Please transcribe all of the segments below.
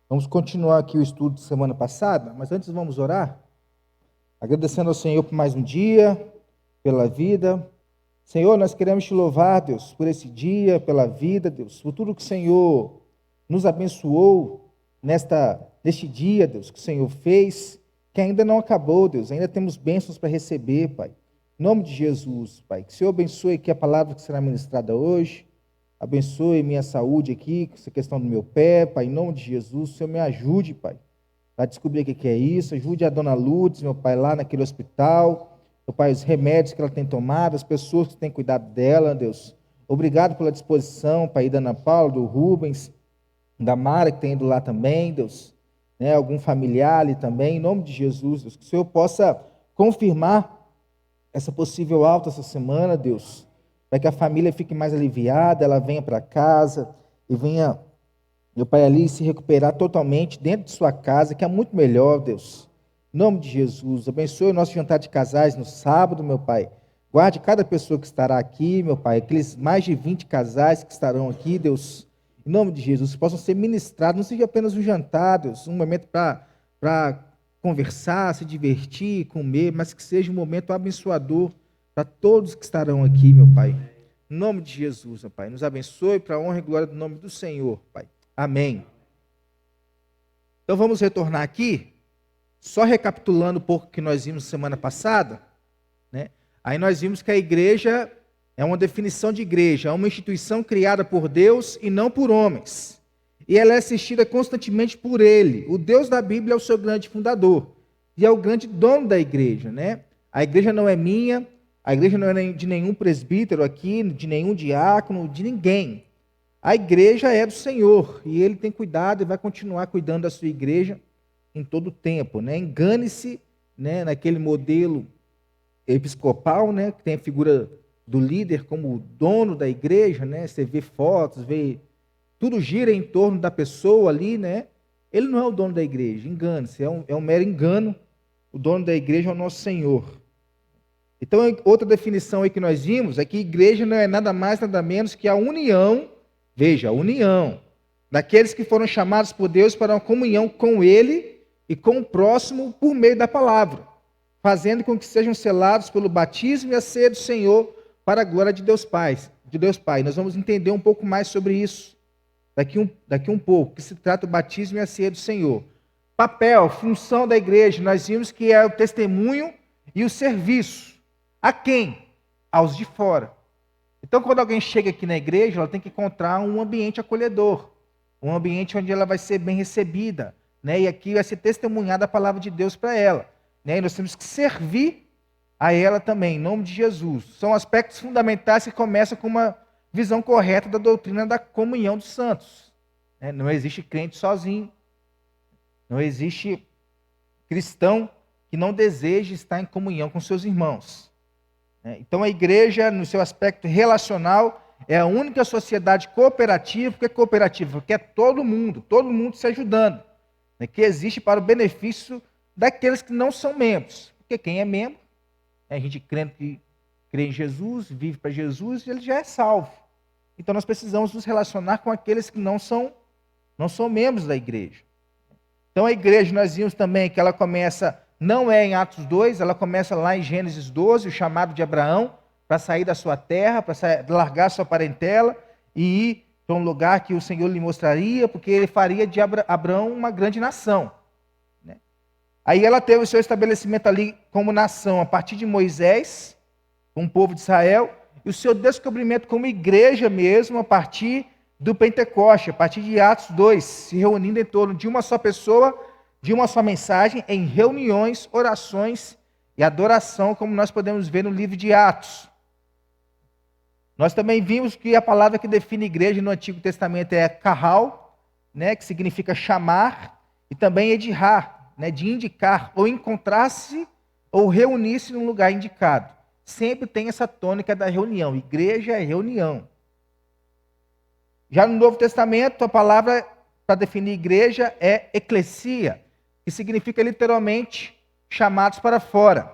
Vamos continuar aqui o estudo de semana passada, mas antes vamos orar, agradecendo ao Senhor por mais um dia, pela vida. Senhor, nós queremos te louvar, Deus, por esse dia, pela vida, Deus, por tudo que o Senhor nos abençoou neste dia, Deus, que o Senhor fez, que ainda não acabou, Deus, ainda temos bênçãos para receber, Pai. Em nome de Jesus, Pai, que o Senhor abençoe aqui a palavra que será ministrada hoje. Abençoe minha saúde aqui, essa questão do meu pé, Pai, em nome de Jesus, o Senhor me ajude, Pai, a descobrir o que é isso, ajude a dona Lourdes, meu Pai, lá naquele hospital, meu Pai, os remédios que ela tem tomado, as pessoas que têm cuidado dela, Deus, obrigado pela disposição, Pai, da Ana Paula, do Rubens, da Mara, que tem ido lá também, Deus, né, algum familiar ali também, em nome de Jesus, Deus, que o Senhor possa confirmar essa possível alta essa semana, Deus, para que a família fique mais aliviada, ela venha para casa e venha, meu Pai, ali se recuperar totalmente dentro de sua casa, que é muito melhor, Deus. Em nome de Jesus, abençoe o nosso jantar de casais no sábado, meu Pai. Guarde cada pessoa que estará aqui, meu Pai, aqueles mais de 20 casais que estarão aqui, Deus. Em nome de Jesus, possam ser ministrados, não seja apenas um jantar, Deus, um momento para conversar, se divertir, comer, mas que seja um momento abençoador para todos que estarão aqui, meu Pai. Em nome de Jesus, meu Pai, nos abençoe para a honra e glória do nome do Senhor, Pai. Amém. Então vamos retornar aqui, só recapitulando um pouco o que nós vimos semana passada, né? Aí nós vimos que a igreja é uma definição de igreja, é uma instituição criada por Deus e não por homens. E ela é assistida constantemente por Ele. O Deus da Bíblia é o seu grande fundador e é o grande dono da igreja, né? A igreja não é minha, a igreja não é de nenhum presbítero aqui, de nenhum diácono, de ninguém. A igreja é do Senhor e Ele tem cuidado e vai continuar cuidando da sua igreja em todo o tempo, né? Engane-se, né, naquele modelo episcopal, né, que tem a figura do líder como o dono da igreja, né? Você vê fotos, vê tudo gira em torno da pessoa ali, né? Ele não é o dono da igreja, engane-se, é um mero engano. O dono da igreja é o nosso Senhor. Então, outra definição aí que nós vimos é que igreja não é nada mais, nada menos que a união, veja, a união daqueles que foram chamados por Deus para uma comunhão com Ele e com o próximo por meio da palavra, fazendo com que sejam selados pelo batismo e a ceia do Senhor para a glória de Deus Pai. Nós vamos entender um pouco mais sobre isso daqui um pouco, que se trata o batismo e a ceia do Senhor. Papel, função da igreja, nós vimos que é o testemunho e o serviço. A quem? Aos de fora. Então, quando alguém chega aqui na igreja, ela tem que encontrar um ambiente acolhedor, um ambiente onde ela vai ser bem recebida, né? E aqui vai ser testemunhada a palavra de Deus para ela, né? E nós temos que servir a ela também, em nome de Jesus. São aspectos fundamentais que começam com uma visão correta da doutrina da comunhão dos santos, né? Não existe crente sozinho, não existe cristão que não deseje estar em comunhão com seus irmãos. Então a igreja, no seu aspecto relacional, é a única sociedade cooperativa. Porque é cooperativa? Porque é todo mundo se ajudando, né? Que existe para o benefício daqueles que não são membros. Porque quem é membro, a gente crê em Jesus, vive para Jesus, ele já é salvo. Então nós precisamos nos relacionar com aqueles que não são membros da igreja. Então a igreja, nós vimos também que ela começa, não é em Atos 2, ela começa lá em Gênesis 12, o chamado de Abraão, para sair da sua terra, para largar sua parentela e ir para um lugar que o Senhor lhe mostraria, porque ele faria de Abraão uma grande nação, né? Aí ela teve o seu estabelecimento ali como nação a partir de Moisés, com o povo de Israel, e o seu descobrimento como igreja mesmo a partir do Pentecoste, a partir de Atos 2, se reunindo em torno de uma só pessoa, de uma só mensagem, em reuniões, orações e adoração, como nós podemos ver no livro de Atos. Nós também vimos que a palavra que define igreja no Antigo Testamento é kahal, né, que significa chamar, e também edirá, né, de indicar, ou encontrar-se, ou reunir-se num lugar indicado. Sempre tem essa tônica da reunião. Igreja é reunião. Já no Novo Testamento, a palavra para definir igreja é eclesia, que significa literalmente chamados para fora.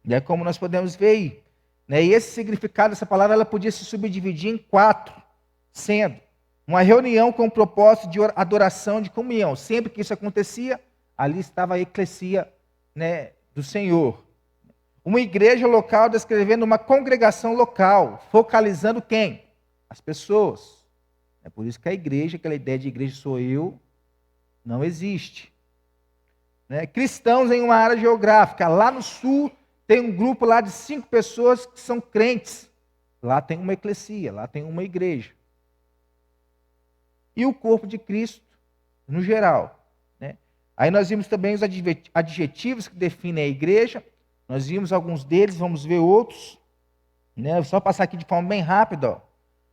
É como nós podemos ver aí, né? E esse significado dessa palavra ela podia se subdividir em 4, sendo Uma reunião com o propósito de adoração, de comunhão. Sempre que isso acontecia, ali estava a eclesia, né, do Senhor. Uma igreja local descrevendo uma congregação local, focalizando quem? As pessoas. É por isso que a igreja, aquela ideia de igreja sou eu, não existe. Né? Cristãos em uma área geográfica. Lá no sul tem um grupo lá de 5 pessoas que são crentes. Lá tem uma eclesia, lá tem uma igreja. E o corpo de Cristo, no geral. Né? Aí nós vimos também os adjetivos que definem a igreja. Nós vimos alguns deles, vamos ver outros. Né? Só passar aqui de forma bem rápida. Ó.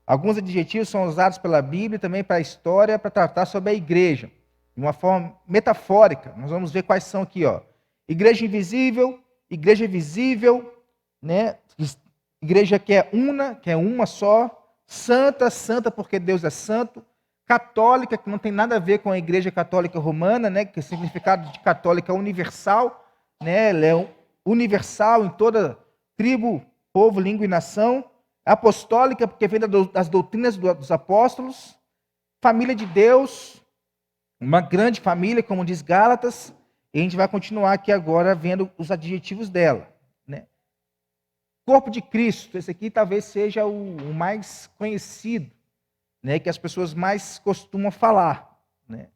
Alguns adjetivos são usados pela Bíblia também para a história, para tratar sobre a igreja. De uma forma metafórica. Nós vamos ver quais são aqui. Ó. Igreja invisível, igreja visível, né? Igreja que é una, que é uma só. Santa, santa porque Deus é santo. Católica, que não tem nada a ver com a Igreja Católica Romana, né? Que o significado de católica é universal. Né? Ela é universal em toda tribo, povo, língua e nação. Apostólica, porque vem das doutrinas dos apóstolos. Família de Deus, uma grande família, como diz Gálatas. E a gente vai continuar aqui agora vendo os adjetivos dela. Né? Corpo de Cristo, esse aqui talvez seja o mais conhecido, né? Que as pessoas mais costumam falar. Né?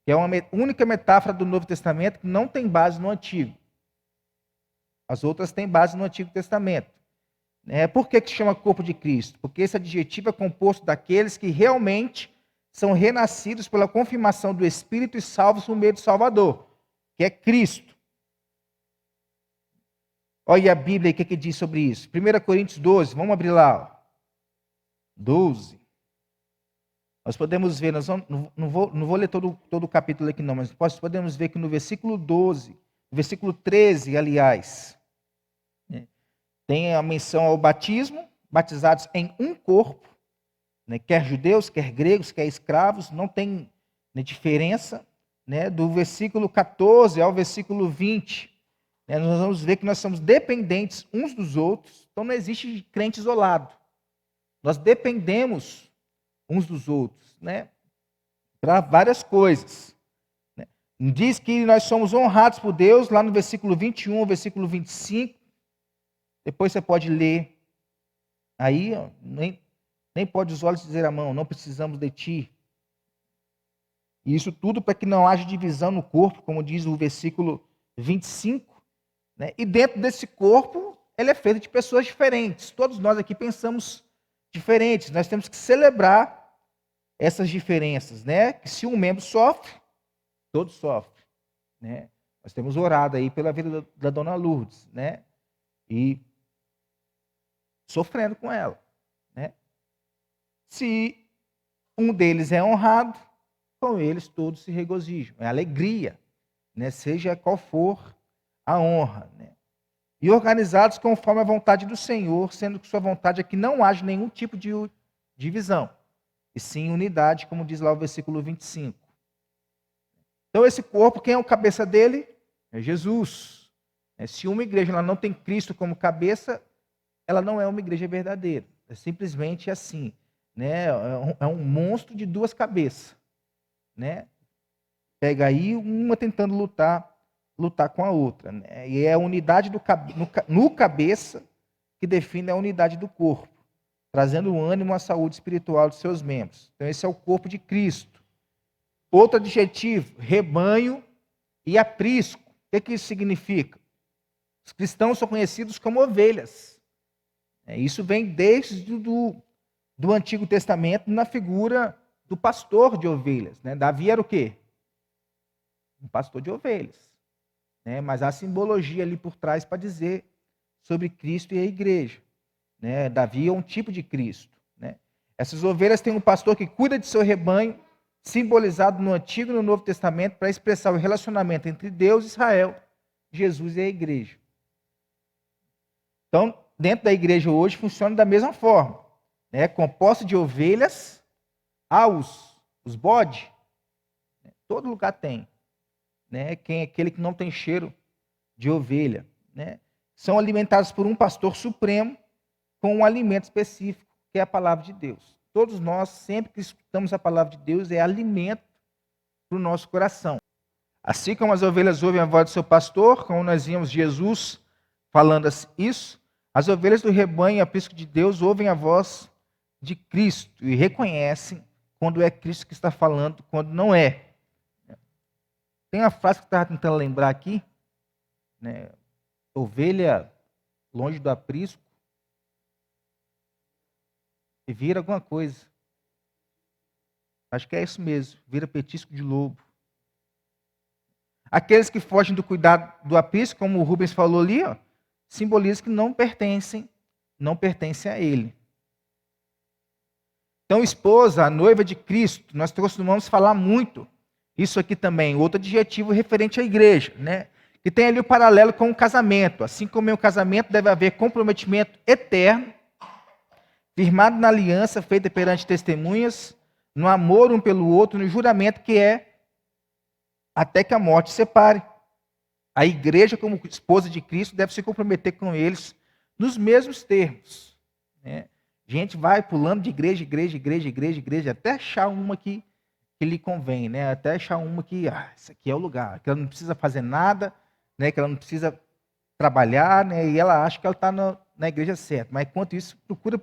Que é uma única metáfora do Novo Testamento que não tem base no Antigo. As outras têm base no Antigo Testamento. Por que se chama corpo de Cristo? Porque esse adjetivo é composto daqueles que realmente são renascidos pela confirmação do Espírito e salvos por meio do Salvador, que é Cristo. Olha a Bíblia, o que diz sobre isso? 1 Coríntios 12, vamos abrir lá. Ó. 12. Nós podemos ver, não vou ler todo o capítulo aqui não, mas podemos ver que no versículo 12, no versículo 13, aliás, tem a menção ao batismo, batizados em um corpo, né, quer judeus, quer gregos, quer escravos, não tem diferença, né, do versículo 14 ao versículo 20. Né, nós vamos ver que nós somos dependentes uns dos outros, então não existe crente isolado. Nós dependemos uns dos outros, né, para várias coisas. Né. Diz que nós somos honrados por Deus, lá no versículo 21, versículo 25. Depois você pode ler. Aí, ó, nem pode os olhos dizer a mão, não precisamos de ti. E isso tudo para que não haja divisão no corpo, como diz o versículo 25. Né? E dentro desse corpo, ele é feito de pessoas diferentes. Todos nós aqui pensamos diferentes. Nós temos que celebrar essas diferenças. Né? Que se um membro sofre, todos sofrem. Né? Nós temos orado aí pela vida da dona Lourdes. Né? E sofrendo com ela. Né? Se um deles é honrado, com eles todos se regozijam. É alegria, né? Seja qual for a honra. Né? E organizados conforme a vontade do Senhor, sendo que sua vontade é que não haja nenhum tipo de divisão, e sim unidade, como diz lá o versículo 25. Então esse corpo, quem é o cabeça dele? É Jesus. Se uma igreja ela não tem Cristo como cabeça, ela não é uma igreja verdadeira. É simplesmente assim. Né? É um monstro de 2 cabeças. Né? Pega aí uma tentando lutar com a outra. Né? E é a unidade no cabeça que define a unidade do corpo, trazendo o ânimo à saúde espiritual de seus membros. Então esse é o corpo de Cristo. Outro adjetivo, rebanho e aprisco. O que isso significa? Os cristãos são conhecidos como ovelhas. Isso vem desde do Antigo Testamento na figura do pastor de ovelhas. Né? Davi era o quê? Um pastor de ovelhas. Né? Mas há simbologia ali por trás para dizer sobre Cristo e a igreja. Né? Davi é um tipo de Cristo. Né? Essas ovelhas têm um pastor que cuida de seu rebanho, simbolizado no Antigo e no Novo Testamento, para expressar o relacionamento entre Deus e Israel, Jesus e a igreja. Então, dentro da igreja hoje funciona da mesma forma. Né? Composta de ovelhas, os bodes, né? Todo lugar tem. Né? Aquele que não tem cheiro de ovelha. Né? São alimentados por um pastor supremo com um alimento específico, que é a palavra de Deus. Todos nós, sempre que escutamos a palavra de Deus, é alimento para o nosso coração. Assim como as ovelhas ouvem a voz do seu pastor, como nós vimos Jesus falando isso, as ovelhas do rebanho aprisco de Deus ouvem a voz de Cristo e reconhecem quando é Cristo que está falando, quando não é. Tem uma frase que eu estava tentando lembrar aqui, né? Ovelha longe do aprisco e vira alguma coisa. Acho que é isso mesmo, vira petisco de lobo. Aqueles que fogem do cuidado do aprisco, como o Rubens falou ali, ó, simboliza que não pertencem a ele. Então, esposa, a noiva de Cristo, nós costumamos falar muito isso aqui também, outro adjetivo referente à igreja, né? Que tem ali o paralelo com o casamento. Assim como em um casamento deve haver comprometimento eterno, firmado na aliança feita perante testemunhas, no amor um pelo outro, no juramento que é até que a morte separe. A igreja, como esposa de Cristo, deve se comprometer com eles nos mesmos termos, né? A gente vai pulando de igreja, até achar uma que lhe convém, né? Até achar uma que, isso aqui é o lugar, que ela não precisa fazer nada, né? Que ela não precisa trabalhar, né? E ela acha que ela está na igreja certa. Mas enquanto isso, procura.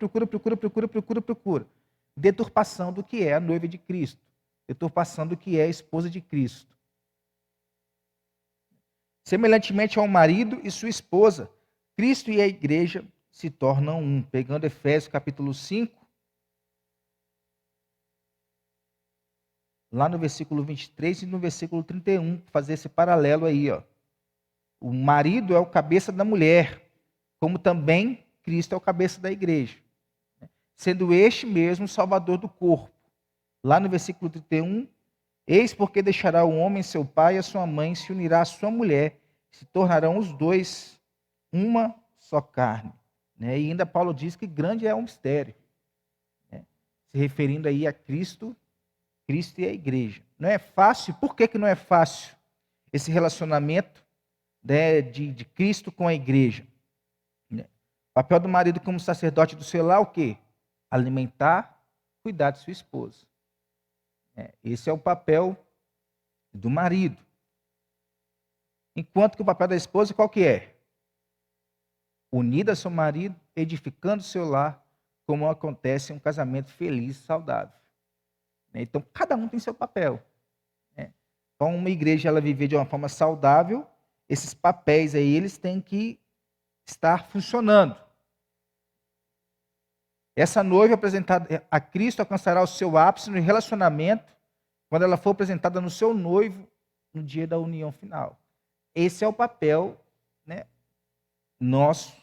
Deturpação do que é a noiva de Cristo. Deturpação do que é a esposa de Cristo. Semelhantemente ao marido e sua esposa, Cristo e a igreja se tornam um. Pegando Efésios capítulo 5, lá no versículo 23 e no versículo 31, fazer esse paralelo aí, ó. O marido é o cabeça da mulher, como também Cristo é o cabeça da igreja, sendo este mesmo o salvador do corpo. Lá no versículo 31, eis porque deixará o homem seu pai e a sua mãe, se unirá à sua mulher, se tornarão os dois uma só carne. Né? E ainda Paulo diz que grande é o mistério, né? Se referindo aí a Cristo e a igreja. Não é fácil. Por que não é fácil esse relacionamento, né, de Cristo com a igreja? O papel do marido como sacerdote do seu lar, o quê? Alimentar, cuidar de sua esposa. Esse é o papel do marido. Enquanto que o papel da esposa qual que é? Unida ao seu marido, edificando o seu lar, como acontece em um casamento feliz e saudável. Então, cada um tem seu papel. Então, uma igreja, ela viver de uma forma saudável, esses papéis aí, eles têm que estar funcionando. Essa noiva apresentada a Cristo alcançará o seu ápice no relacionamento quando ela for apresentada no seu noivo no dia da união final. Esse é o papel, né, nosso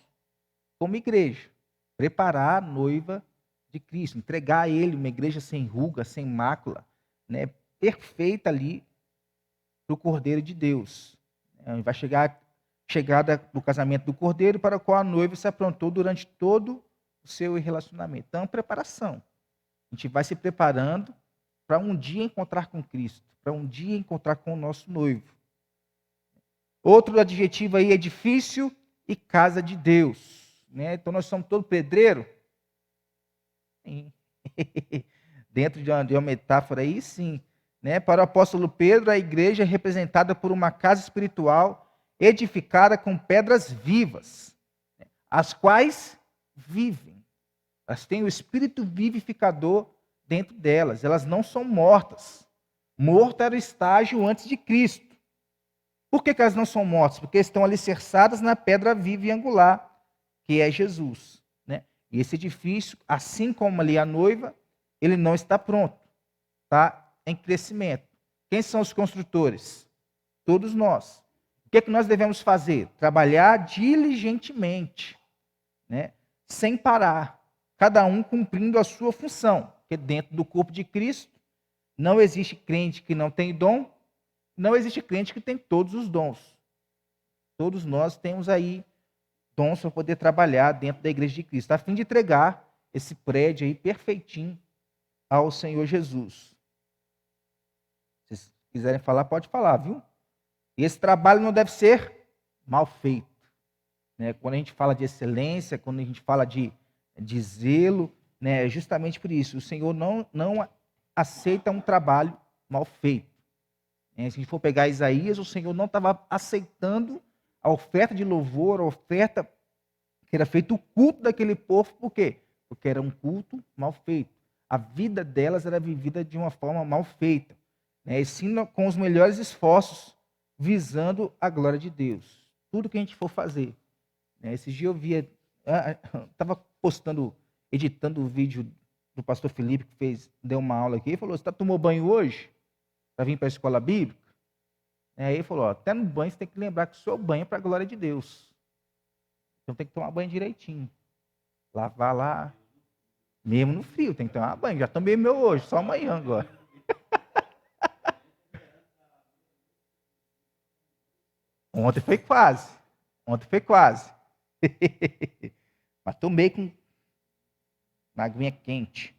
como igreja. Preparar a noiva de Cristo, entregar a Ele uma igreja sem ruga, sem mácula, né, perfeita ali para o Cordeiro de Deus. Vai chegar a chegada do casamento do Cordeiro, para o qual a noiva se aprontou durante todo o seu relacionamento. Então, preparação. A gente vai se preparando para um dia encontrar com Cristo, para um dia encontrar com o nosso noivo. Outro adjetivo aí, edifício e casa de Deus. Né? Então, nós somos todo pedreiro? Sim. Dentro de uma metáfora aí, sim. Né? Para o apóstolo Pedro, a igreja é representada por uma casa espiritual edificada com pedras vivas, as quais vivem. Elas têm o espírito vivificador dentro delas. Elas não são mortas. Morto era o estágio antes de Cristo. Por que elas não são mortas? Porque estão alicerçadas na pedra viva e angular, que é Jesus. Né? E esse edifício, assim como ali a noiva, ele não está pronto. Está em crescimento. Quem são os construtores? Todos nós. O que é que nós devemos fazer? Trabalhar diligentemente, né? Sem parar. Cada um cumprindo a sua função. Porque dentro do corpo de Cristo, não existe crente que não tem dom, não existe crente que tem todos os dons. Todos nós temos aí dons para poder trabalhar dentro da igreja de Cristo, a fim de entregar esse prédio aí perfeitinho ao Senhor Jesus. Se vocês quiserem falar, pode falar, viu? E esse trabalho não deve ser mal feito. Né? Quando a gente fala de excelência, quando a gente fala de zelo, né? Justamente por isso, o Senhor não aceita um trabalho mal feito. Se a gente for pegar Isaías, o Senhor não estava aceitando a oferta de louvor, a oferta que era feito o culto daquele povo, por quê? Porque era um culto mal feito. A vida delas era vivida de uma forma mal feita, né? E sim com os melhores esforços, visando a glória de Deus. Tudo que a gente for fazer. Né? Esses dias eu via, estava postando, editando o vídeo do pastor Felipe, que deu uma aula aqui, e falou: você tomou banho hoje? Para vir para a escola bíblica? Aí ele falou: até no banho você tem que lembrar que o seu banho é para a glória de Deus. Então tem que tomar banho direitinho. Lavar lá, mesmo no frio, tem que tomar banho. Já tomei meu hoje, só amanhã agora. Ontem foi quase. Ontem foi quase. Mas tomei com uma aguinha quente.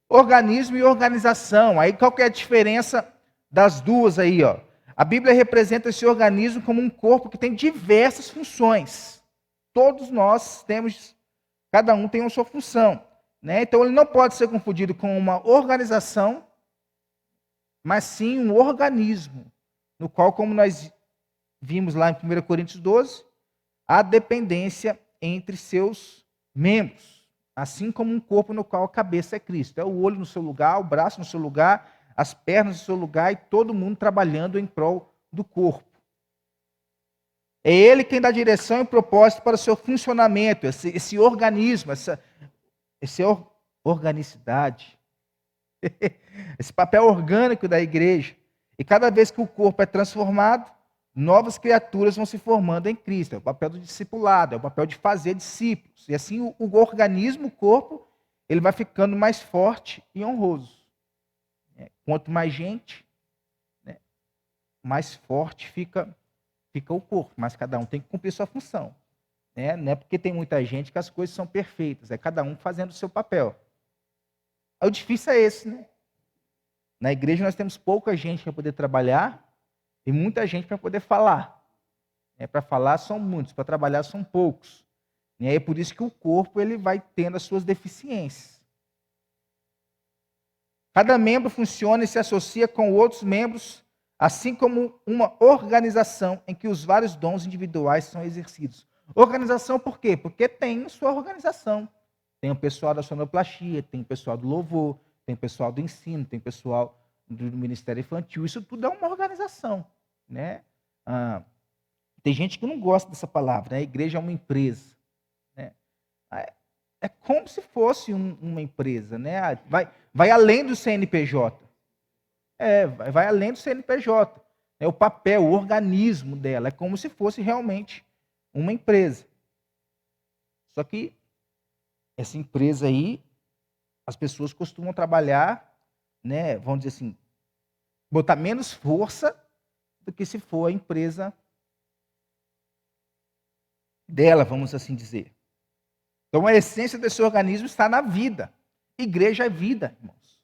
Organismo e organização. Aí qual que é a diferença das duas aí, ó? A Bíblia representa esse organismo como um corpo que tem diversas funções. Todos nós temos, cada um tem a sua função, né? Então ele não pode ser confundido com uma organização, mas sim um organismo, no qual, como nós vimos lá em 1 Coríntios 12, há dependência entre seus membros, assim como um corpo no qual a cabeça é Cristo. É o olho no seu lugar, o braço no seu lugar, as pernas no seu lugar e todo mundo trabalhando em prol do corpo. É ele quem dá direção e propósito para o seu funcionamento, esse organismo, essa organicidade, esse papel orgânico da igreja. E cada vez que o corpo é transformado, novas criaturas vão se formando em Cristo. É o papel do discipulado, é o papel de fazer discípulos. E assim o organismo, o corpo, ele vai ficando mais forte e honroso. Quanto mais gente, né, mais forte fica o corpo. Mas cada um tem que cumprir sua função. Né? Não é porque tem muita gente que as coisas são perfeitas. É cada um fazendo o seu papel. O difícil é esse, né? Na igreja nós temos pouca gente para poder trabalhar e muita gente para poder falar. Para falar são muitos, para trabalhar são poucos. E é por isso que o corpo ele vai tendo as suas deficiências. Cada membro funciona e se associa com outros membros, assim como uma organização em que os vários dons individuais são exercidos. Organização por quê? Porque tem sua organização. Tem o pessoal da sonoplastia, tem o pessoal do louvor, tem o pessoal do ensino, tem o pessoal do Ministério Infantil. Isso tudo é uma organização, né? Tem gente que não gosta dessa palavra, né? A igreja é uma empresa, né? É como se fosse uma empresa, né? Vai além do CNPJ. Vai além do CNPJ. É o papel, o organismo dela. É como se fosse realmente uma empresa. Só que essa empresa aí, as pessoas costumam trabalhar, né? Vamos dizer assim, botar menos força do que se for a empresa dela, vamos assim dizer. Então, a essência desse organismo está na vida. Igreja é vida, irmãos.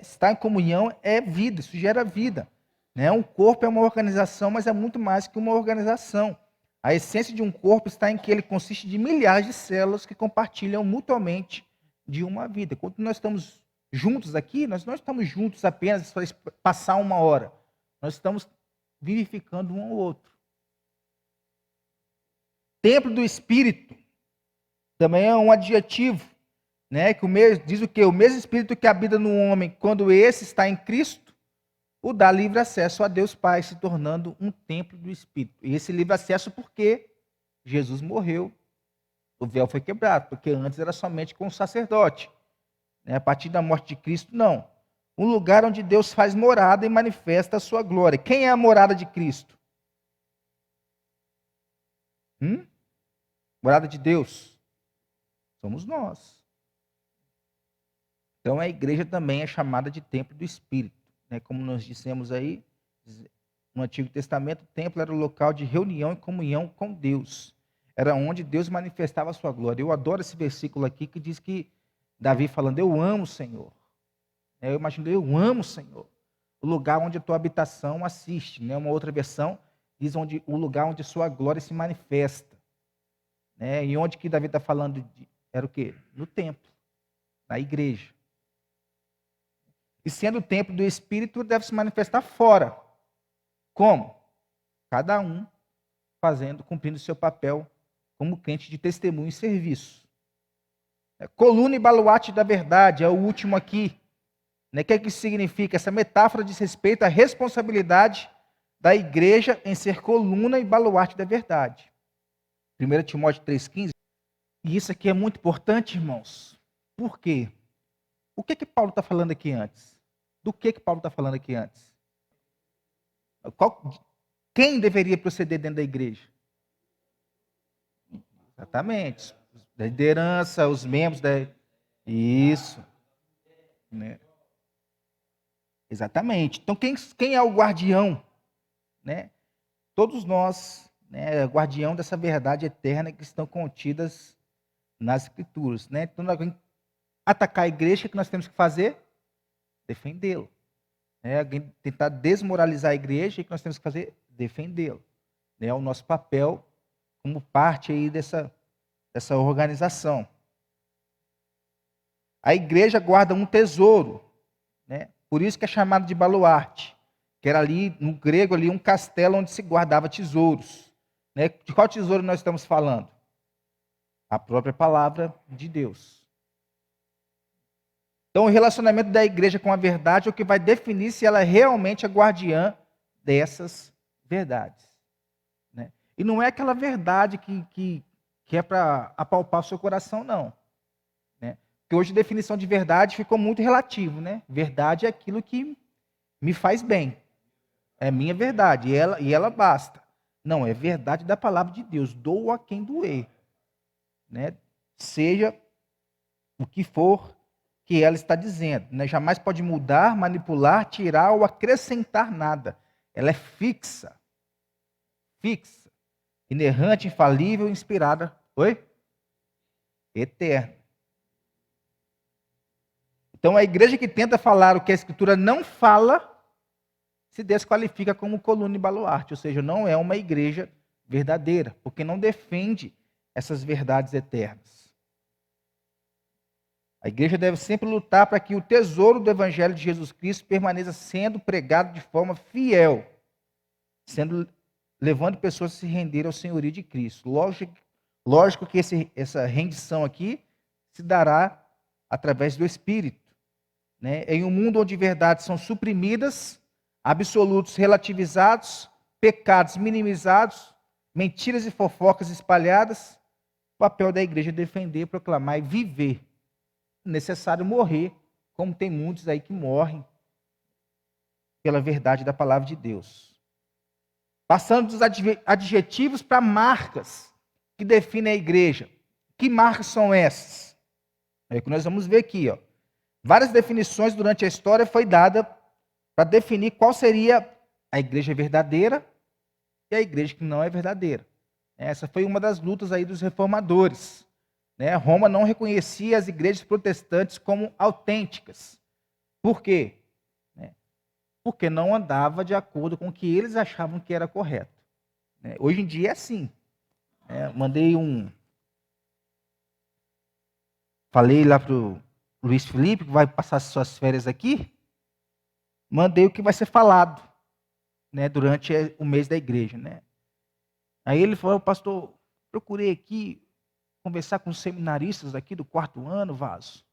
Estar em comunhão é vida, isso gera vida. Um corpo é uma organização, mas é muito mais que uma organização. A essência de um corpo está em que ele consiste de milhares de células que compartilham mutuamente de uma vida. Quando nós estamos juntos aqui, nós não estamos juntos apenas para passar uma hora. Nós estamos vivificando um ao outro. Templo do Espírito também é um adjetivo, né? Que diz o quê? O mesmo Espírito que habita no homem, quando esse está em Cristo, o dá livre acesso a Deus Pai, se tornando um templo do Espírito. E esse livre acesso porque Jesus morreu, o véu foi quebrado, porque antes era somente com o sacerdote. A partir da morte de Cristo, não. Um lugar onde Deus faz morada e manifesta a sua glória. Quem é a morada de Cristo? Morada de Deus? Somos nós. Então a igreja também é chamada de templo do Espírito. Como nós dissemos aí, no Antigo Testamento, o templo era o local de reunião e comunhão com Deus. Era onde Deus manifestava a sua glória. Eu adoro esse versículo aqui que diz que Davi falando, eu amo o Senhor. Eu imagino, eu amo o Senhor. O lugar onde a tua habitação assiste. Uma outra versão diz o lugar onde a sua glória se manifesta. E onde que Davi está falando? Era o quê? No templo. na igreja. E sendo o templo do Espírito, deve se manifestar fora. Como? Cada um cumprindo o seu papel como crente de testemunho e serviço. Coluna e baluarte da verdade, é o último aqui. O que é que isso significa? Essa metáfora diz respeito à responsabilidade da igreja em ser coluna e baluarte da verdade. 1 Timóteo 3,15. E isso aqui é muito importante, irmãos. Por quê? O que Paulo está falando aqui antes? Do que Paulo está falando aqui antes? Quem deveria proceder dentro da igreja? Exatamente. Da liderança, os membros da... Isso. Né? Exatamente. Então, quem é o guardião? Né? Todos nós, né, guardião dessa verdade eterna que estão contidas nas Escrituras. Né? Então, nós vamos atacar a igreja, o que nós temos que fazer? Defendê-lo. Né? Alguém tentar desmoralizar a igreja, o que nós temos que fazer? Defendê-lo. É o nosso papel como parte aí dessa organização. A igreja guarda um tesouro, né? Por isso que é chamado de baluarte, que era ali, no grego, ali, um castelo onde se guardava tesouros. Né? De qual tesouro nós estamos falando? A própria palavra de Deus. Então, o relacionamento da igreja com a verdade é o que vai definir se ela realmente é guardiã dessas verdades. Né? E não é aquela verdade que é para apalpar o seu coração, não. Né? Porque hoje a definição de verdade ficou muito relativo. Né? Verdade é aquilo que me faz bem. É minha verdade, e ela basta. Não, é verdade da palavra de Deus. Doa a quem doer. Né? Seja o que for que ela está dizendo. Né? Jamais pode mudar, manipular, tirar ou acrescentar nada. Ela é fixa. Fixa. Inerrante, infalível, inspirada. Oi? Eterna. Então, a igreja que tenta falar o que a Escritura não fala, se desqualifica como coluna e baluarte, ou seja, não é uma igreja verdadeira, porque não defende essas verdades eternas. A igreja deve sempre lutar para que o tesouro do Evangelho de Jesus Cristo permaneça sendo pregado de forma fiel, levando pessoas a se renderem ao senhorio de Cristo. Lógico que essa rendição aqui se dará através do Espírito. Né? Em um mundo onde verdades são suprimidas, absolutos relativizados, pecados minimizados, mentiras e fofocas espalhadas, o papel da igreja é defender, proclamar e viver. É necessário morrer, como tem muitos aí que morrem pela verdade da palavra de Deus. Passando dos adjetivos para marcas que definem a igreja. Que marcas são essas? É o que nós vamos ver aqui. Ó. Várias definições durante a história foi dada para definir qual seria a igreja verdadeira e a igreja que não é verdadeira. Essa foi uma das lutas aí dos reformadores. Né? Roma não reconhecia as igrejas protestantes como autênticas. Por quê? Porque não andava de acordo com o que eles achavam que era correto. Hoje em dia é assim. Mandei Falei lá para o Luiz Felipe, que vai passar suas férias aqui. Mandei o que vai ser falado, né, durante o mês da igreja. Né? Aí ele falou, pastor, procurei aqui conversar com os seminaristas aqui do 4º ano, Vaso.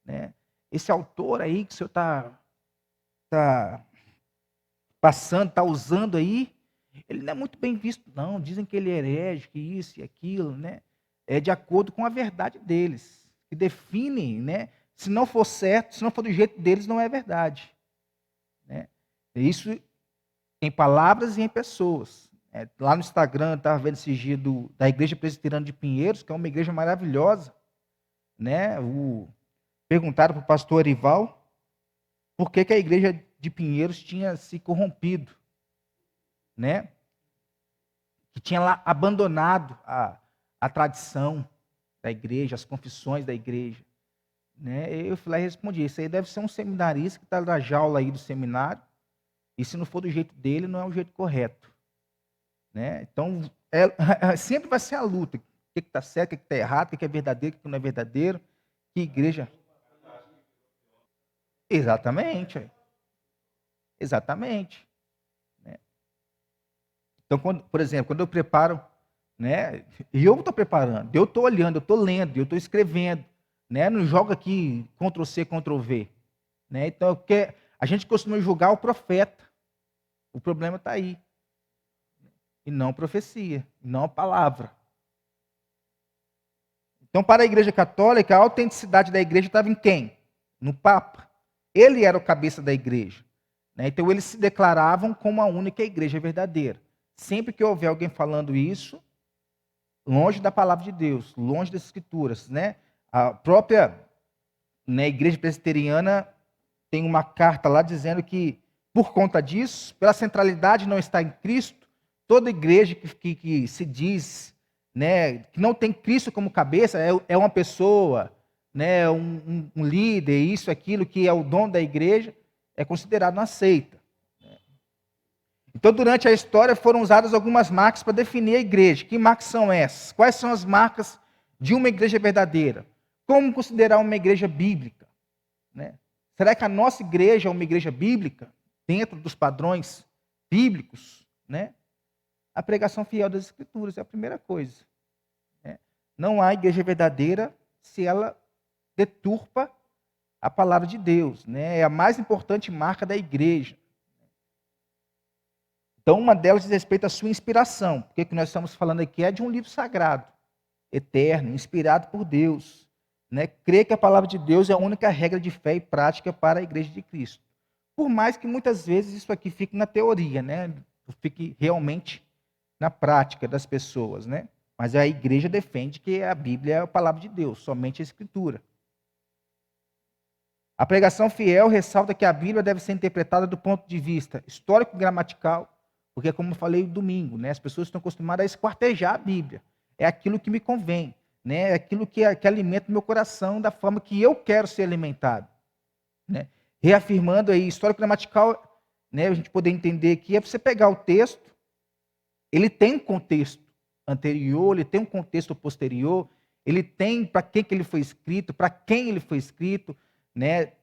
Né? Esse autor aí que o senhor está passando, está usando aí, ele não é muito bem visto, não. Dizem que ele é herege, que isso e aquilo, né? É de acordo com a verdade deles, que definem, né? Se não for certo, se não for do jeito deles, não é verdade. Né? Isso em palavras e em pessoas. Lá no Instagram, eu estava vendo esse dia da Igreja Presbiteriana de Pinheiros, que é uma igreja maravilhosa. Né? Perguntaram para o pastor Arival por que a igreja de Pinheiros tinha se corrompido. Né? Que tinha lá abandonado a tradição da igreja, as confissões da igreja. Né? Eu fui lá e respondi, isso aí deve ser um seminarista que está na jaula aí do seminário, e se não for do jeito dele, não é o jeito correto. Né? Então, sempre vai ser a luta. O que está certo, o que está errado, o que é verdadeiro, o que não é verdadeiro, que igreja Exatamente. Exatamente. Né? Então, por exemplo, quando eu preparo, né, e eu estou preparando, eu estou olhando, eu estou lendo, eu estou escrevendo, né, não joga aqui Ctrl+C, Ctrl+V. Né? Então, porque a gente costuma julgar o profeta. O problema está aí. E não profecia, não a palavra. Então, para a Igreja Católica, a autenticidade da igreja estava em quem? No Papa. Ele era o cabeça da igreja. Né? Então, eles se declaravam como a única igreja verdadeira. Sempre que houver alguém falando isso, longe da palavra de Deus, longe das Escrituras. Né? A própria, né, Igreja Presbiteriana tem uma carta lá dizendo que, por conta disso, pela centralidade não estar em Cristo, toda igreja que se diz, né, que não tem Cristo como cabeça, é uma pessoa, né, um líder, isso, aquilo, que é o dono da igreja, é considerado uma seita. Então, durante a história, foram usadas algumas marcas para definir a igreja. Que marcas são essas? Quais são as marcas de uma igreja verdadeira? Como considerar uma igreja bíblica? Né? Será que a nossa igreja é uma igreja bíblica, dentro dos padrões bíblicos? Né? A pregação fiel das Escrituras é a primeira coisa. Né? Não há igreja verdadeira se ela deturpa a palavra de Deus. Né? É a mais importante marca da igreja. Então, uma delas diz respeito à sua inspiração, porque o que nós estamos falando aqui é de um livro sagrado, eterno, inspirado por Deus. Né? Crer que a palavra de Deus é a única regra de fé e prática para a igreja de Cristo. Por mais que muitas vezes isso aqui fique na teoria, né? Fique realmente na prática das pessoas. Né? Mas a igreja defende que a Bíblia é a palavra de Deus, somente a Escritura. A pregação fiel ressalta que a Bíblia deve ser interpretada do ponto de vista histórico e gramatical, porque, como eu falei domingo, né, as pessoas estão acostumadas a esquartejar a Bíblia. É aquilo que me convém, né, é aquilo que alimenta o meu coração da forma que eu quero ser alimentado. Né? Reafirmando aí, histórico e gramatical, né, a gente poder entender que é você pegar o texto, ele tem um contexto anterior, ele tem um contexto posterior, ele tem para que ele foi escrito, para quem ele foi escrito. Né?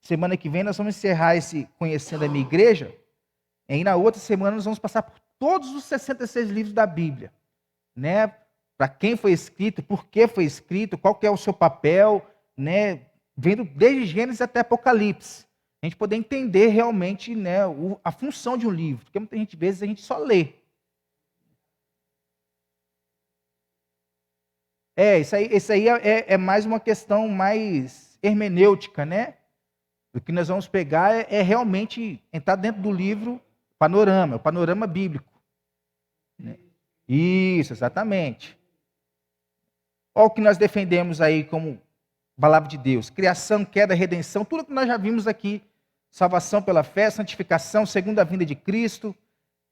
Semana que vem nós vamos encerrar esse Conhecendo a Minha Igreja, e na outra semana nós vamos passar por todos os 66 livros da Bíblia, né? Para quem foi escrito, por que foi escrito, qual que é o seu papel, né? Vendo desde Gênesis até Apocalipse. A gente poder entender realmente, né, a função de um livro, porque muitas vezes a gente só lê. Isso aí é mais uma questão mais hermenêutica, né? O que nós vamos pegar é realmente entrar dentro do livro o panorama bíblico. Né? Isso, exatamente. Olha o que nós defendemos aí como palavra de Deus. Criação, queda, redenção, tudo que nós já vimos aqui. Salvação pela fé, santificação, segunda vinda de Cristo,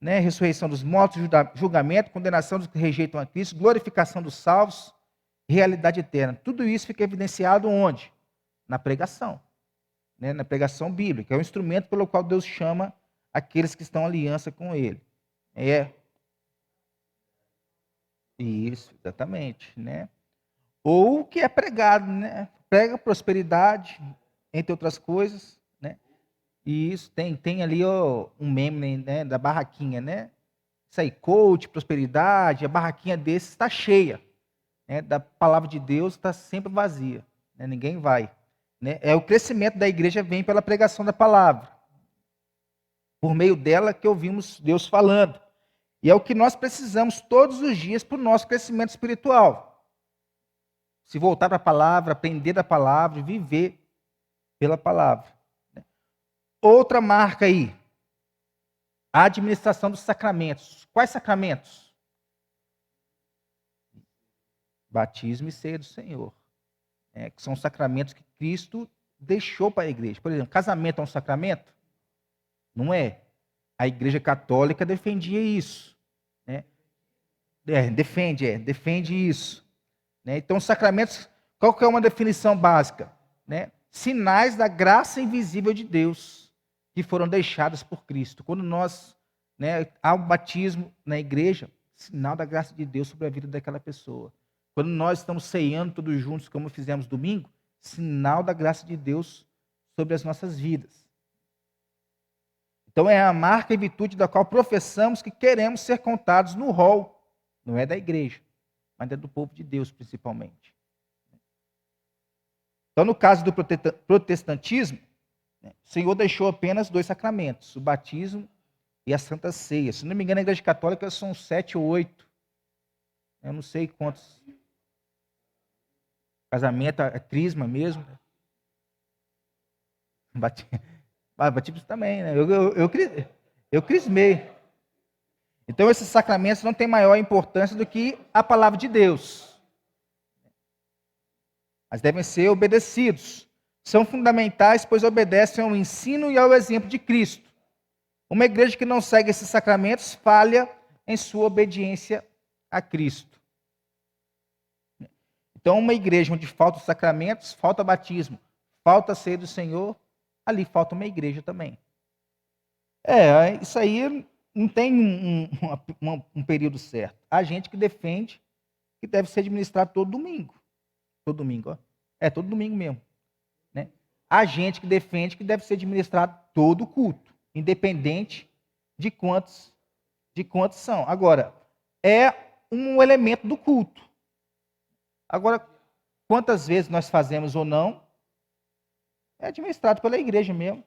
né? Ressurreição dos mortos, julgamento, condenação dos que rejeitam a Cristo, glorificação dos salvos, realidade eterna. Tudo isso fica evidenciado onde? Na pregação. Né? Na pregação bíblica. É o instrumento pelo qual Deus chama aqueles que estão em aliança com Ele. Isso, exatamente. Né? Ou o que é pregado, né? Prega prosperidade, entre outras coisas. Né? E isso tem ali um meme, né, da barraquinha, né? Isso aí, coach, prosperidade, a barraquinha desse está cheia. Né? Da palavra de Deus está sempre vazia. Né? Ninguém vai. Né? O crescimento da igreja vem pela pregação da palavra. Por meio dela que ouvimos Deus falando. E é o que nós precisamos todos os dias para o nosso crescimento espiritual. Se voltar para a palavra, aprender da palavra, viver pela palavra. Outra marca aí. A administração dos sacramentos. Quais sacramentos? Batismo e ceia do Senhor. Que são sacramentos que Cristo deixou para a igreja. Por exemplo, casamento é um sacramento? Não é. A Igreja Católica defendia isso. Né? Defende isso. Né? Então, os sacramentos, qual que é uma definição básica? Né? Sinais da graça invisível de Deus que foram deixados por Cristo. Quando nós, né, há um batismo na igreja, sinal da graça de Deus sobre a vida daquela pessoa. Quando nós estamos ceando todos juntos, como fizemos domingo, sinal da graça de Deus sobre as nossas vidas. Então é a marca e virtude da qual professamos que queremos ser contados no rol, não é da igreja, mas é do povo de Deus principalmente. Então, no caso do protestantismo, o Senhor deixou apenas 2 sacramentos, o batismo e a Santa Ceia. Se não me engano, a Igreja Católica são 7 ou 8. Eu não sei quantos. Casamento, a crisma mesmo. Batismo também, né? Eu crismei. Então, esses sacramentos não têm maior importância do que a palavra de Deus. Mas devem ser obedecidos. São fundamentais, pois obedecem ao ensino e ao exemplo de Cristo. Uma igreja que não segue esses sacramentos falha em sua obediência a Cristo. Então, uma igreja onde faltam os sacramentos, falta batismo, falta a ceia do Senhor, ali falta uma igreja também. Isso aí não tem um período certo. Há gente que defende que deve ser administrado todo domingo. Todo domingo, ó. Todo domingo mesmo. Né? Há gente que defende que deve ser administrado todo culto, independente de quantos são. Agora, é um elemento do culto. Agora, quantas vezes nós fazemos ou não, é administrado pela igreja mesmo.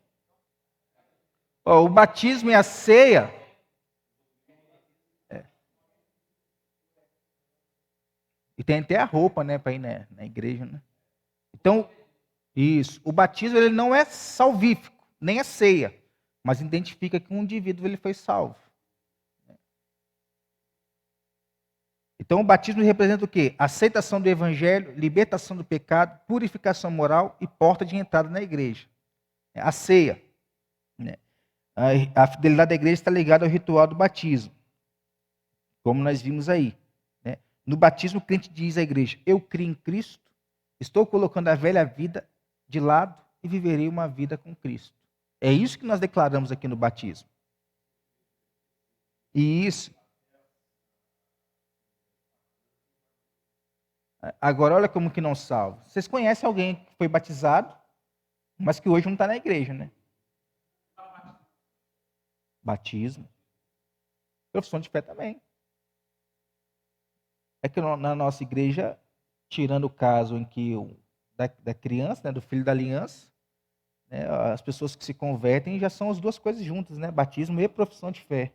O batismo e a ceia. E tem até a roupa, né, para ir na igreja, né? Então, isso. O batismo ele não é salvífico, nem a ceia, mas identifica que um indivíduo ele foi salvo. Então, o batismo representa o quê? Aceitação do evangelho, libertação do pecado, purificação moral e porta de entrada na igreja. A ceia. Né? A fidelidade da igreja está ligada ao ritual do batismo, como nós vimos aí. Né? No batismo, o crente diz à igreja: eu creio em Cristo, estou colocando a velha vida de lado e viverei uma vida com Cristo. É isso que nós declaramos aqui no batismo. E isso. Agora, olha como que não salva. Vocês conhecem alguém que foi batizado, mas que hoje não está na igreja, né? Batismo. Profissão de fé também. É que na nossa igreja, tirando o caso em que da criança, né, do filho da aliança, né, as pessoas que se convertem já são as duas coisas juntas, né? Batismo e profissão de fé.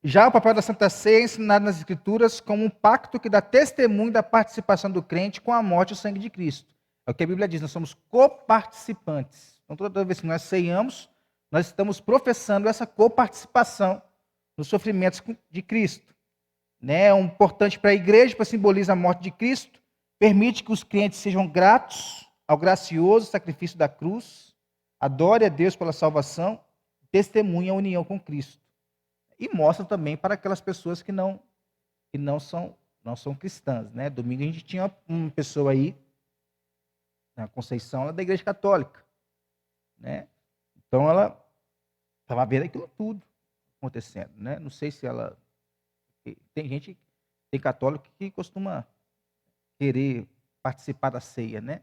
Já o papel da Santa Ceia é ensinado nas Escrituras como um pacto que dá testemunho da participação do crente com a morte e o sangue de Cristo. É o que a Bíblia diz, nós somos coparticipantes. Então, toda vez que nós ceiamos, nós estamos professando essa coparticipação nos sofrimentos de Cristo. É importante para a igreja, para simbolizar a morte de Cristo, permite que os crentes sejam gratos ao gracioso sacrifício da cruz, adore a Deus pela salvação, testemunhe a união com Cristo. E mostra também para aquelas pessoas que não são cristãs. Né? Domingo a gente tinha uma pessoa aí, na Conceição, ela é da Igreja Católica. Né? Então ela estava vendo aquilo tudo acontecendo. Né? Não sei se ela... Tem católico que costuma querer participar da ceia, né?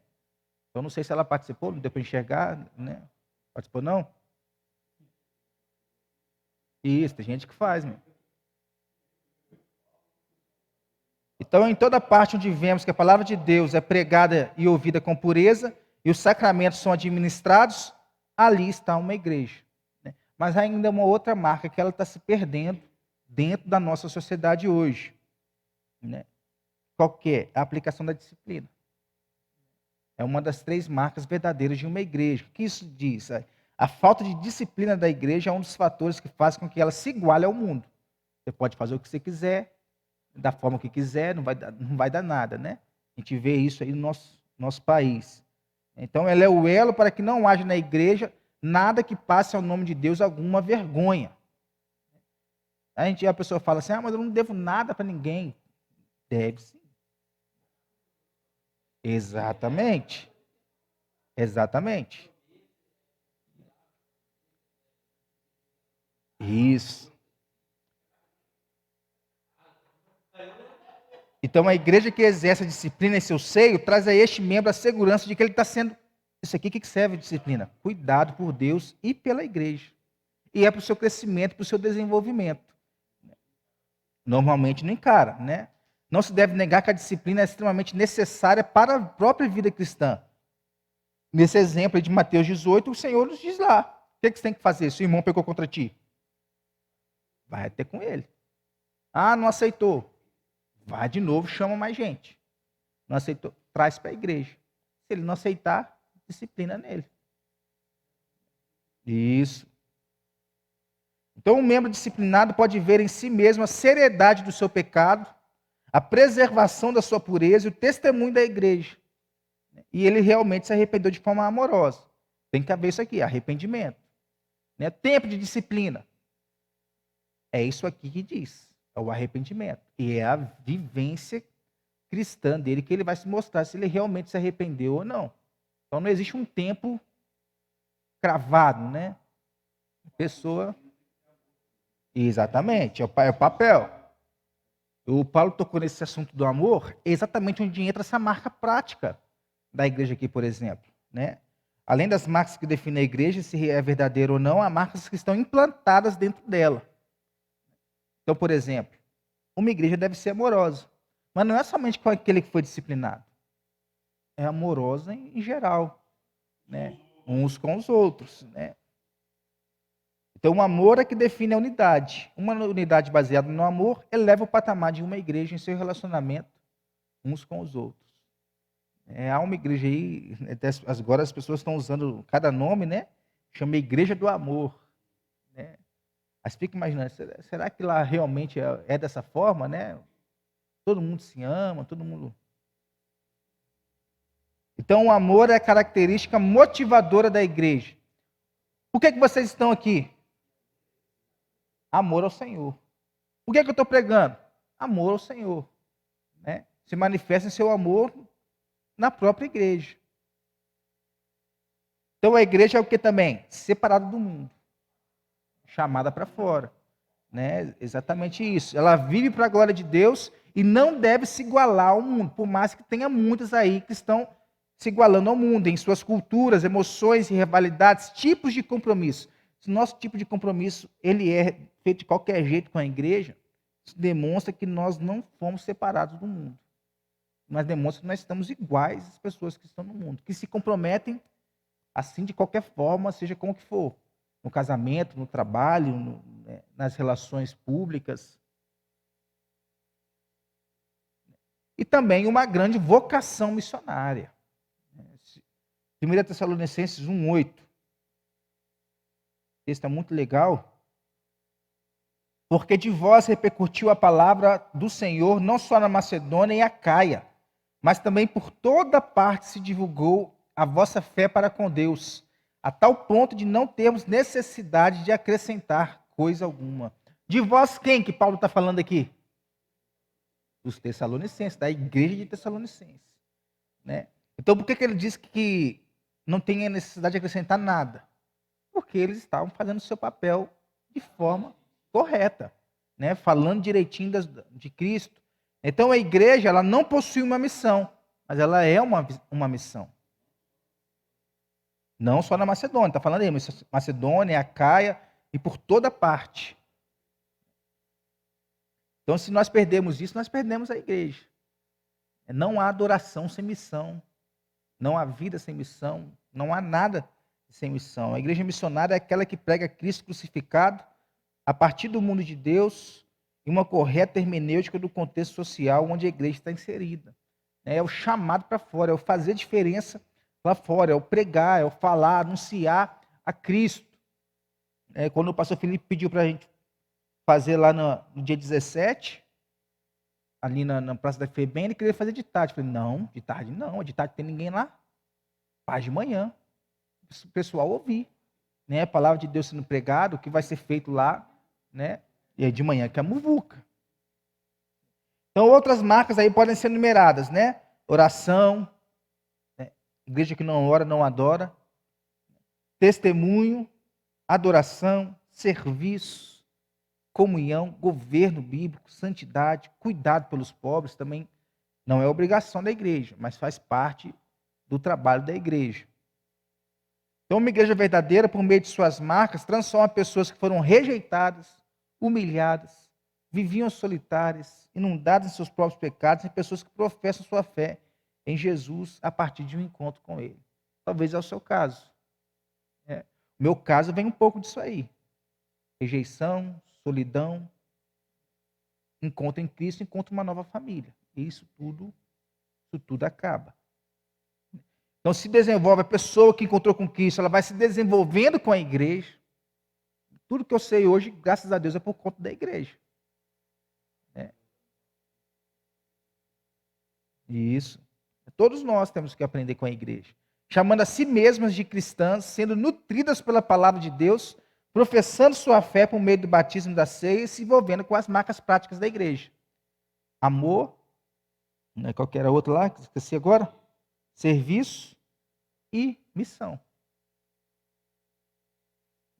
Então não sei se ela participou, não deu para enxergar, né? Participou não? Isso, tem gente que faz, meu. Então, em toda parte onde vemos que a palavra de Deus é pregada e ouvida com pureza, e os sacramentos são administrados, ali está uma igreja. Né? Mas ainda é uma outra marca que ela está se perdendo dentro da nossa sociedade hoje. Né? Qual que é? A aplicação da disciplina. É uma das 3 marcas verdadeiras de uma igreja. O que isso diz? A falta de disciplina da igreja é um dos fatores que faz com que ela se iguale ao mundo. Você pode fazer o que você quiser, da forma que quiser, não vai dar nada, né? A gente vê isso aí no nosso país. Então, ela é o elo para que não haja na igreja nada que passe ao nome de Deus alguma vergonha. A pessoa fala assim, mas eu não devo nada para ninguém. Deve sim. Exatamente. Exatamente. Isso. Então, a igreja que exerce a disciplina em seu seio traz a este membro a segurança de que ele está sendo Isso aqui, o que serve a disciplina? Cuidado por Deus e pela igreja. E é para o seu crescimento, para o seu desenvolvimento. Normalmente não encara, né? Não se deve negar que a disciplina é extremamente necessária para a própria vida cristã. Nesse exemplo aí de Mateus 18, o Senhor nos diz lá: o que você tem que fazer? Se o irmão pecou contra ti, vai até com ele. Ah, não aceitou. Vai de novo, chama mais gente. Não aceitou, traz para a igreja. Se ele não aceitar, disciplina nele. Isso. Então, um membro disciplinado pode ver em si mesmo a seriedade do seu pecado, a preservação da sua pureza e o testemunho da igreja. E ele realmente se arrependeu de forma amorosa. Tem que haver isso aqui, arrependimento. Né? Tempo de disciplina. É isso aqui que diz. É o arrependimento. E é a vivência cristã dele que ele vai se mostrar se ele realmente se arrependeu ou não. Então não existe um tempo cravado, né? A pessoa... Exatamente, é o papel. O Paulo tocou nesse assunto do amor, exatamente onde entra essa marca prática da igreja aqui, por exemplo. Né? Além das marcas que definem a igreja, se é verdadeira ou não, há marcas que estão implantadas dentro dela. Então, por exemplo, uma igreja deve ser amorosa. Mas não é somente com aquele que foi disciplinado. É amorosa em geral. Né? Uns com os outros. Né? Então, o amor é que define a unidade. Uma unidade baseada no amor eleva o patamar de uma igreja em seu relacionamento uns com os outros. Há uma igreja aí, agora as pessoas estão usando cada nome, né? Chama Igreja do Amor. Né? Aí você fica imaginando, será que lá realmente é dessa forma, né? Todo mundo se ama, todo mundo... Então, o amor é a característica motivadora da igreja. Por que vocês estão aqui? Amor ao Senhor. Por que eu estou pregando? Amor ao Senhor. Né? Se manifesta em seu amor na própria igreja. Então a igreja é o que também? Separada do mundo. Chamada para fora. Né? Exatamente isso. Ela vive para a glória de Deus e não deve se igualar ao mundo, por mais que tenha muitos aí que estão se igualando ao mundo, em suas culturas, emoções e rivalidades, tipos de compromisso. Se o nosso tipo de compromisso ele é feito de qualquer jeito com a igreja, isso demonstra que nós não fomos separados do mundo. Mas demonstra que nós estamos iguais às pessoas que estão no mundo, que se comprometem assim de qualquer forma, seja como que for. No casamento, no trabalho, nas relações públicas. E também uma grande vocação missionária. 1 Tessalonicenses 1,8. Esse está muito legal. Porque de vós repercutiu a palavra do Senhor, não só na Macedônia e Acaia, mas também por toda parte se divulgou a vossa fé para com Deus, a tal ponto de não termos necessidade de acrescentar coisa alguma. De vós quem que Paulo está falando aqui? Dos Tessalonicenses, da igreja de Tessalonicenses. Né? Então por que ele diz que não tem a necessidade de acrescentar nada? Porque eles estavam fazendo o seu papel de forma correta, né? Falando direitinho de Cristo. Então a igreja ela não possui uma missão, mas ela é uma missão. Não só na Macedônia, está falando aí, Macedônia, Acaia e por toda parte. Então, se nós perdemos isso, nós perdemos a igreja. Não há adoração sem missão, não há vida sem missão, não há nada sem missão. A igreja missionária é aquela que prega Cristo crucificado a partir do mundo de Deus e uma correta hermenêutica do contexto social onde a igreja está inserida. É o chamado para fora, é o fazer diferença lá fora, é o pregar, é o falar, anunciar a Cristo. Quando o pastor Felipe pediu para a gente fazer lá no dia 17, ali na Praça da FEBEM, ele queria fazer de tarde. Eu falei, não, de tarde não tem ninguém lá. Faz de manhã, o pessoal ouvir. Né? A palavra de Deus sendo pregada, o que vai ser feito lá, né? E aí de manhã que é a muvuca. Então outras marcas aí podem ser numeradas, né? Oração, igreja que não ora, não adora. Testemunho, adoração, serviço, comunhão, governo bíblico, santidade, cuidado pelos pobres também não é obrigação da igreja, mas faz parte do trabalho da igreja. Então, uma igreja verdadeira, por meio de suas marcas, transforma pessoas que foram rejeitadas, humilhadas, viviam solitárias, inundadas em seus próprios pecados, em pessoas que professam sua fé em Jesus a partir de um encontro com Ele. Talvez é o seu caso. O meu caso vem um pouco disso aí. Rejeição, solidão, encontro em Cristo, encontro uma nova família. E isso tudo acaba. Então se desenvolve, a pessoa que encontrou com Cristo, ela vai se desenvolvendo com a igreja. Tudo que eu sei hoje, graças a Deus, é por conta da igreja. Isso. Todos nós temos que aprender com a igreja. Chamando a si mesmas de cristãs, sendo nutridas pela palavra de Deus, professando sua fé por meio do batismo da ceia e se envolvendo com as marcas práticas da igreja. Amor, não é qualquer outra lá, que esqueci agora, serviço e missão.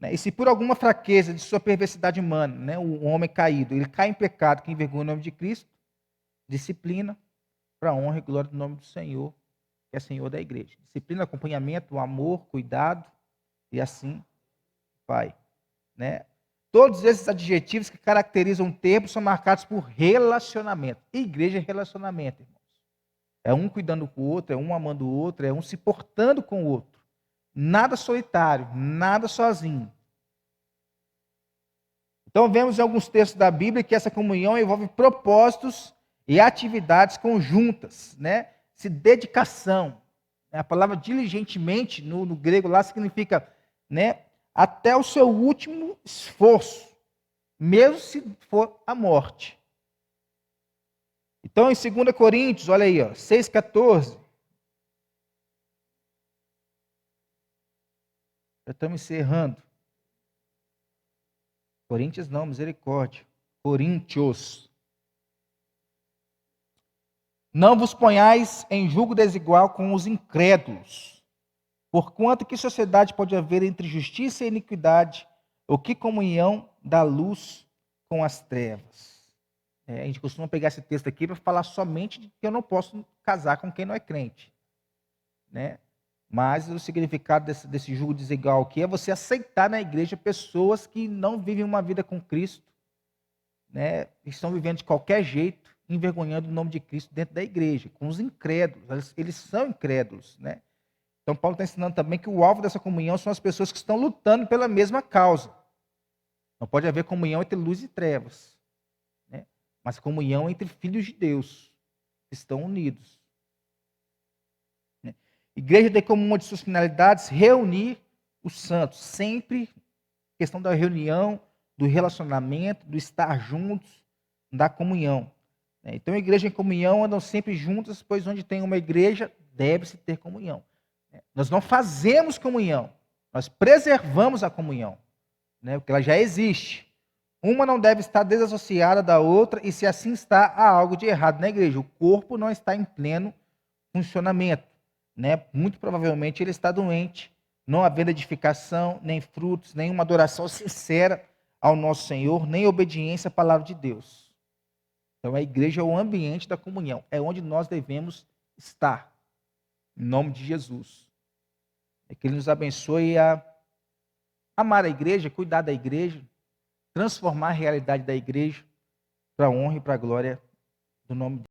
E se por alguma fraqueza de sua perversidade humana, o homem caído, ele cai em pecado que envergonha o nome de Cristo, disciplina, para a honra e glória do nome do Senhor, que é Senhor da igreja. Disciplina, acompanhamento, amor, cuidado, e assim vai. Todos esses adjetivos que caracterizam um termo são marcados por relacionamento. Igreja é relacionamento, irmãos. É um cuidando com o outro, é um amando o outro, é um se portando com o outro. Nada solitário, nada sozinho. Então vemos em alguns textos da Bíblia que essa comunhão envolve propósitos e atividades conjuntas, Se dedicação. A palavra diligentemente no grego lá significa, até o seu último esforço, mesmo se for a morte. Então, em 2 Coríntios, olha aí, 6,14. Já estamos encerrando. Coríntios não, misericórdia. Coríntios. Não vos ponhais em julgo desigual com os incrédulos. Porquanto que sociedade pode haver entre justiça e iniquidade, ou que comunhão da luz com as trevas? A gente costuma pegar esse texto aqui para falar somente de que eu não posso casar com quem não é crente. Mas o significado desse jugo desigual aqui é você aceitar na igreja pessoas que não vivem uma vida com Cristo, estão vivendo de qualquer jeito, envergonhando o nome de Cristo dentro da igreja, com os incrédulos. Eles são incrédulos, Então, Paulo está ensinando também que o alvo dessa comunhão são as pessoas que estão lutando pela mesma causa. Não pode haver comunhão entre luz e trevas, mas comunhão entre filhos de Deus, que estão unidos. Igreja tem como uma de suas finalidades reunir os santos, sempre questão da reunião, do relacionamento, do estar juntos, da comunhão. Então, igreja e comunhão andam sempre juntas, pois onde tem uma igreja, deve-se ter comunhão. Nós não fazemos comunhão, nós preservamos a comunhão, porque ela já existe. Uma não deve estar desassociada da outra, e se assim está, há algo de errado na igreja. O corpo não está em pleno funcionamento. Muito provavelmente ele está doente, não havendo edificação, nem frutos, nem uma adoração sincera ao nosso Senhor, nem obediência à palavra de Deus. Então a igreja é o ambiente da comunhão, é onde nós devemos estar, em nome de Jesus. Que Ele nos abençoe a amar a igreja, cuidar da igreja, transformar a realidade da igreja para a honra e para a glória do nome de Deus.